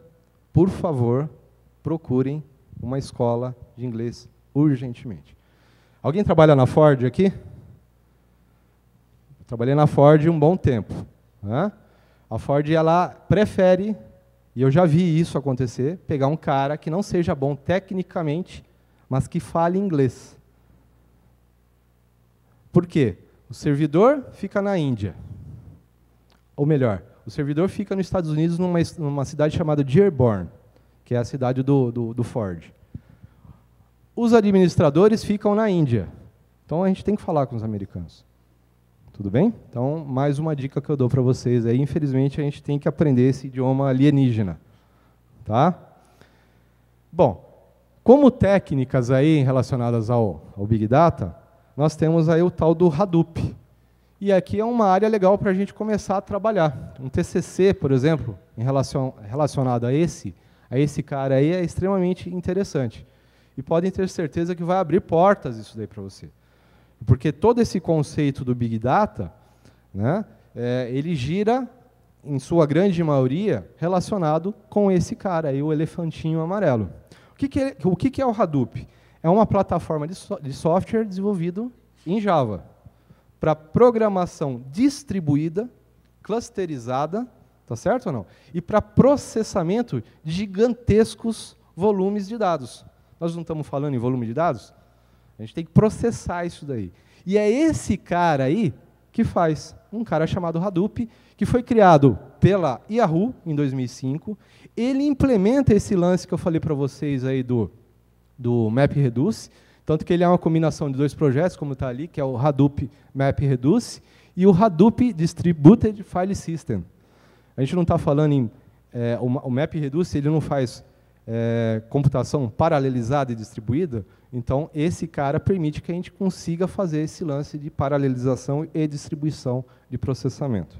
por favor, procurem uma escola de inglês urgentemente. Alguém trabalha na Ford aqui? Trabalhei na Ford um bom tempo. A Ford ela prefere, e eu já vi isso acontecer, pegar um cara que não seja bom tecnicamente, mas que fale inglês. Por quê? O servidor fica na Índia. Ou melhor, o servidor fica nos Estados Unidos, numa cidade chamada Dearborn, que é a cidade do Ford. Os administradores ficam na Índia. Então, a gente tem que falar com os americanos. Tudo bem? Então, mais uma dica que eu dou para vocês aí. Infelizmente, a gente tem que aprender esse idioma alienígena. Tá? Bom, como técnicas aí relacionadas ao Big Data, nós temos aí o tal do Hadoop. E aqui é uma área legal para a gente começar a trabalhar. Um TCC, por exemplo, relacionado a esse cara aí, é extremamente interessante. E podem ter certeza que vai abrir portas isso daí para você. Porque todo esse conceito do Big Data, né, ele gira, em sua grande maioria, relacionado com esse cara aí, o elefantinho amarelo. O que é o Hadoop? É uma plataforma de software desenvolvido em Java, para programação distribuída, clusterizada, tá certo ou não? E para processamento de gigantescos volumes de dados. Nós não estamos falando em volume de dados? A gente tem que processar isso daí. E é esse cara aí que faz, um cara chamado Hadoop, que foi criado pela Yahoo em 2005. Ele implementa esse lance que eu falei para vocês aí do MapReduce, tanto que ele é uma combinação de dois projetos, como está ali, que é o Hadoop MapReduce e o Hadoop Distributed File System. A gente não está falando em... o MapReduce ele não faz computação paralelizada e distribuída, então esse cara permite que a gente consiga fazer esse lance de paralelização e distribuição de processamento.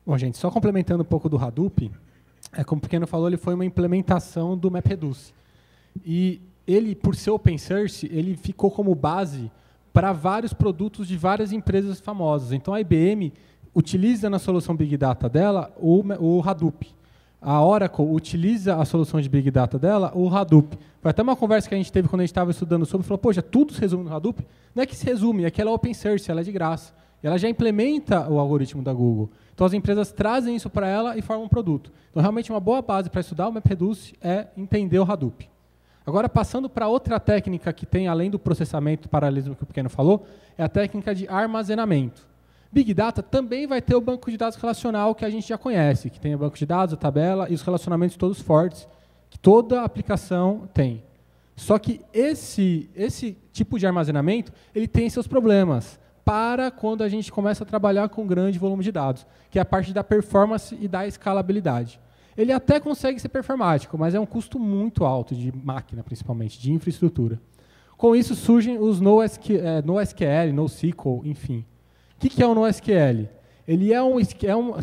Bom, gente, só complementando um pouco do Hadoop, como o Pequeno falou, ele foi uma implementação do MapReduce. E ele, por ser open source, ele ficou como base para vários produtos de várias empresas famosas. Então, a IBM utiliza na solução Big Data dela o Hadoop. A Oracle utiliza a solução de Big Data dela, o Hadoop. Foi até uma conversa que a gente teve quando a gente estava estudando sobre, falou, poxa, tudo se resume no Hadoop? Não é que se resume, é que ela é open source, ela é de graça. Ela já implementa o algoritmo da Google. Então, as empresas trazem isso para ela e formam um produto. Então, realmente, uma boa base para estudar o MapReduce é entender o Hadoop. Agora, passando para outra técnica que tem, além do processamento e paralelismo que o Pequeno falou, é a técnica de armazenamento. Big Data também vai ter o banco de dados relacional que a gente já conhece, que tem o banco de dados, a tabela e os relacionamentos todos fortes, que toda aplicação tem. Só que esse tipo de armazenamento ele tem seus problemas para quando a gente começa a trabalhar com grande volume de dados, que é a parte da performance e da escalabilidade. Ele até consegue ser performático, mas é um custo muito alto de máquina, principalmente, de infraestrutura. Com isso surgem os NoSQL, NoSQL, enfim. O que é o NoSQL? Ele é um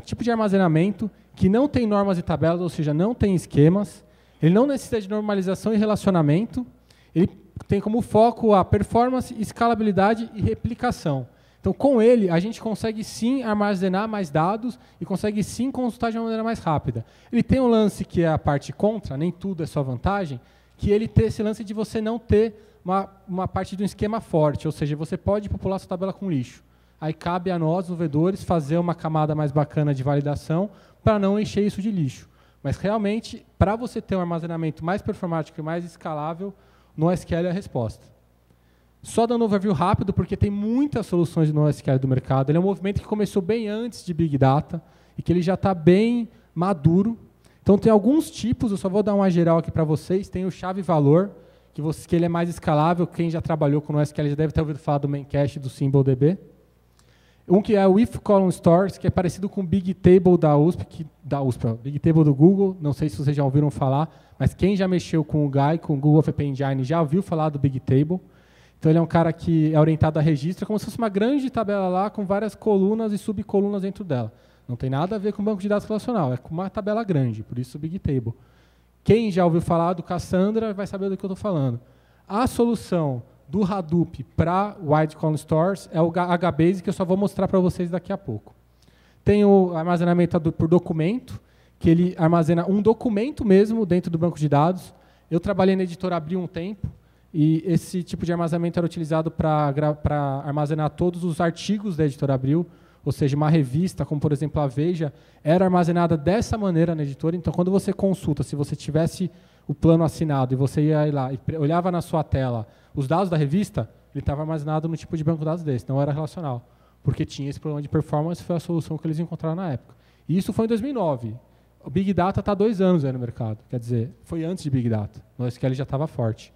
tipo de armazenamento que não tem normas e tabelas, ou seja, não tem esquemas, ele não necessita de normalização e relacionamento, ele tem como foco a performance, escalabilidade e replicação. Então, com ele, a gente consegue sim armazenar mais dados e consegue sim consultar de uma maneira mais rápida. Ele tem um lance que é a parte contra, nem tudo é só vantagem, que ele tem esse lance de você não ter uma parte de um esquema forte, ou seja, você pode popular sua tabela com lixo. Aí cabe a nós, desenvolvedores, fazer uma camada mais bacana de validação para não encher isso de lixo. Mas, realmente, para você ter um armazenamento mais performático e mais escalável, NoSQL é a resposta. Só dando um overview rápido, porque tem muitas soluções de NoSQL do mercado. Ele é um movimento que começou bem antes de Big Data e que ele já está bem maduro. Então, tem alguns tipos, eu só vou dar uma geral aqui para vocês. Tem o chave-valor, que ele é mais escalável. Quem já trabalhou com NoSQL já deve ter ouvido falar do Memcache, do SimpleDB. Um que é o If Column Stores, que é parecido com o Big Table Big Table do Google. Não sei se vocês já ouviram falar, mas quem já mexeu com o GUI, com o Google App Engine, já ouviu falar do Big Table. Então, ele é um cara que é orientado a registro, como se fosse uma grande tabela lá, com várias colunas e subcolunas dentro dela. Não tem nada a ver com banco de dados relacional, é com uma tabela grande, por isso o Big Table. Quem já ouviu falar do Cassandra vai saber do que eu estou falando. A solução do Hadoop para Wide Column Stores é o HBase, que eu só vou mostrar para vocês daqui a pouco. Tem o armazenamento por documento, que ele armazena um documento mesmo dentro do banco de dados. Eu trabalhei na editora Abril um tempo, e esse tipo de armazenamento era utilizado para armazenar todos os artigos da editora Abril, ou seja, uma revista, como por exemplo a Veja, era armazenada dessa maneira na editora. Então, quando você consulta, se você tivesse o plano assinado e você ia lá e olhava na sua tela os dados da revista, ele estava armazenado no tipo de banco de dados desse, não era relacional, porque tinha esse problema de performance, foi a solução que eles encontraram na época. E isso foi em 2009. O Big Data está há 2 anos aí no mercado, quer dizer, foi antes de Big Data. No SQL já estava forte.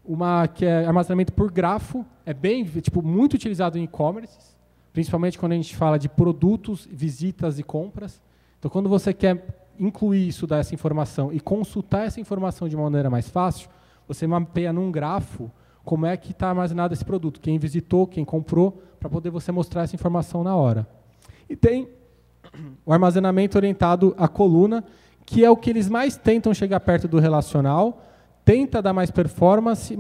Uma que é armazenamento por grafo, é bem, muito utilizado em e-commerce, principalmente quando a gente fala de produtos, visitas e compras. Então, quando você quer incluir isso dessa informação e consultar essa informação de uma maneira mais fácil, você mapeia num grafo como é que está armazenado esse produto, quem visitou, quem comprou, para poder você mostrar essa informação na hora. E tem o armazenamento orientado à coluna, que é o que eles mais tentam chegar perto do relacional, tenta dar mais performance,